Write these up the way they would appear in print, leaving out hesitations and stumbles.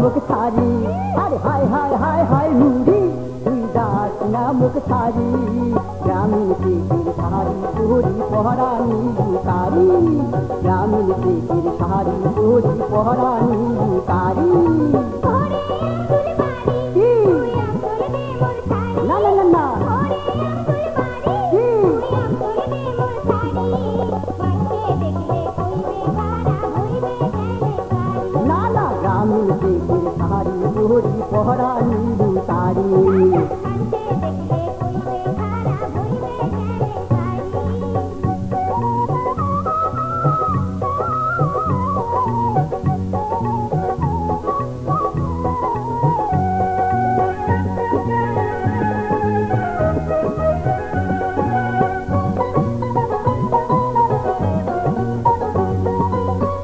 মুখ ছাড়ি, আরে হায় হায় হায় হায় নুরি তুই যাস না মুখ ছাড়ি। গ্রামীণ থেকে শাড়ি পরি পহরা নীলু তারি, গ্রামীণ থেকে শাড়ি পরি পহরা নীলু তারি। না না না না না না, গ্রামীণ থেকে শাড়ি পরি পহরা নীলু তারি।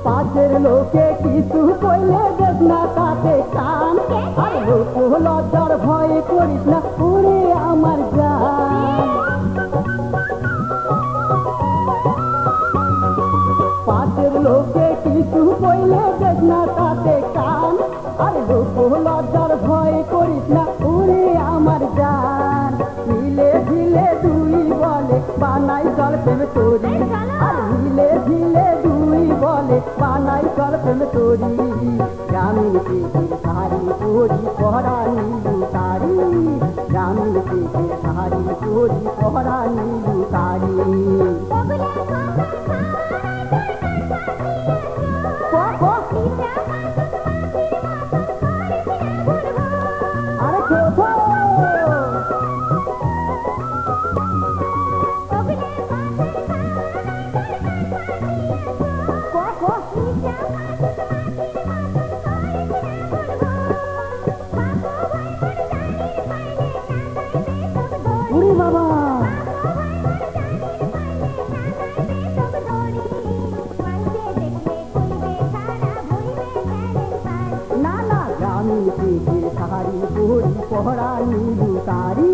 পাশের লোকে কিছু কইলে দেখ না তাতে কান, আর লোক লজ্জার ভয়ে করিস না ওরে আমার জান। পাশের লোকে কিছু কইলে দেখ না তাতে কান, আর লোক লজ্জার ভয়ে করিস না ওরে আমার জান। ঝিলে ঝিলে দুই বলে বানাই চল প্রেম তোরি, আর ঝিলে ঝিলে দুই বলে বানাই চল প্রেম তোরি। গ্রামীণ থেকে শাড়ি পরি পহরা নীলু তারি, গ্রামীণ থেকে শাড়ি পরি পহরা নীলু তারি। আরে কোথা উরি বাবা, না না, গ্রামীণ থেকে শাড়ি পরি পহরা নীলু তারি।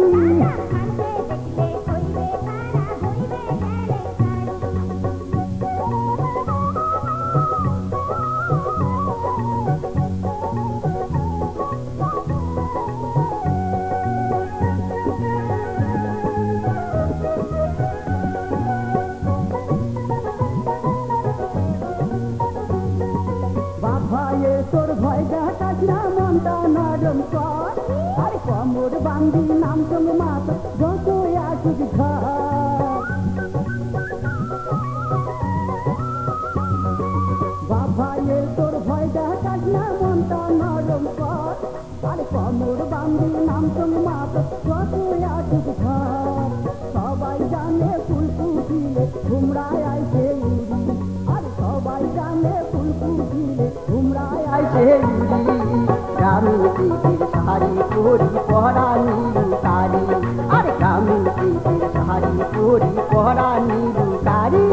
বাবায়ে তোর ভয় দেখাস না মনটা নরম কর, আরে কমর বান্ধি নাম সঙ্গে মাত যত আসুক ঘর। বাবায়ে তোর ভয় দেখাস না মনটা নরম কর, আরে কমর বান্ধি নাম সঙ্গে মাত যত আসুক ঘর। সবাই জানে ফুল ফুটিলে ঘুমরায় আইছে উড়ি, আরে সবাই জানে ফুল ফুটিলে ঘুমরায় আইছে উড়ি। গ্রামীণ থেকে শাড়ি পরি পহরা নীলু তারি, আরে গ্রামীণ থেকে শাড়ি পরি পহরা নীলু তারি।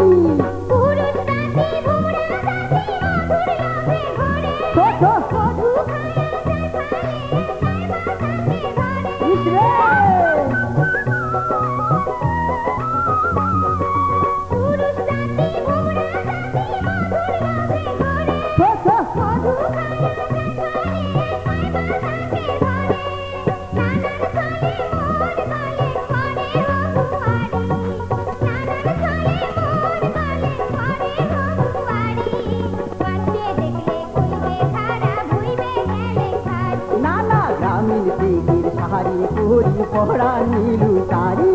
না না, গ্রামীণ থেকে শাড়ি পরি পহরা নীলু তারি।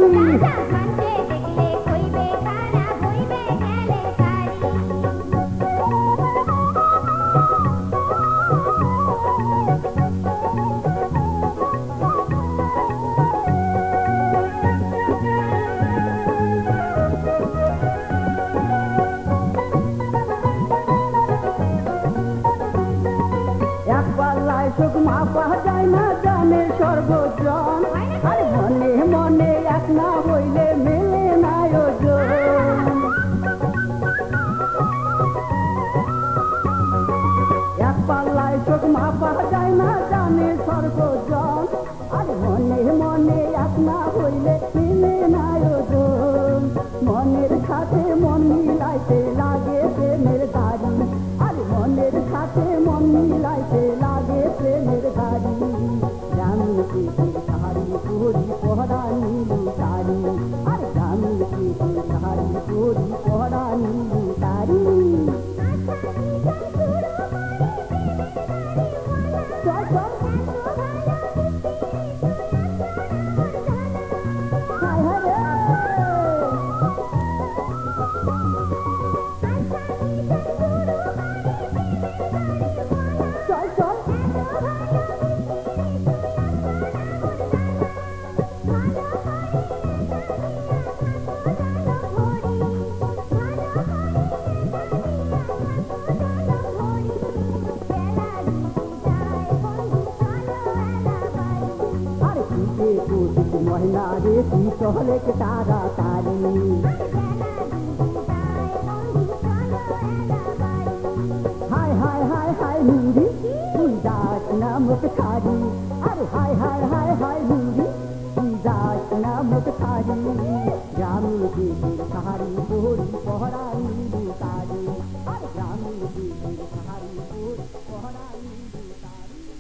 এক পাল্লায় সুখ মাপা যায় না জানে সর্বজন, আর মনে মনে এক না হইলে মেলে না ওজন। এক পাল্লায় সুখ মাপা যায় না জানে সর্বজন, আর মনে মনে এক না হইলে মেলে না ওজন। মনের সাথে মন মিলাইতে লাগে প্রেমের দাড়ি, আর মনের সাথে মন মিলাইতে লাগে চল হায় হায় রে চল চল আরে পিঠে পুষিত মহিলা রে তুই চলে তাড়াতাড়ি হায় হায় হায় হায় নুরি তুই যাস না মুখ ছাড়ি আরে হায় হায় হায় হায় নুরি তুই যাস না মুখ ছাড়ি গ্রামে দেখি শাড়ি পরি পহরানি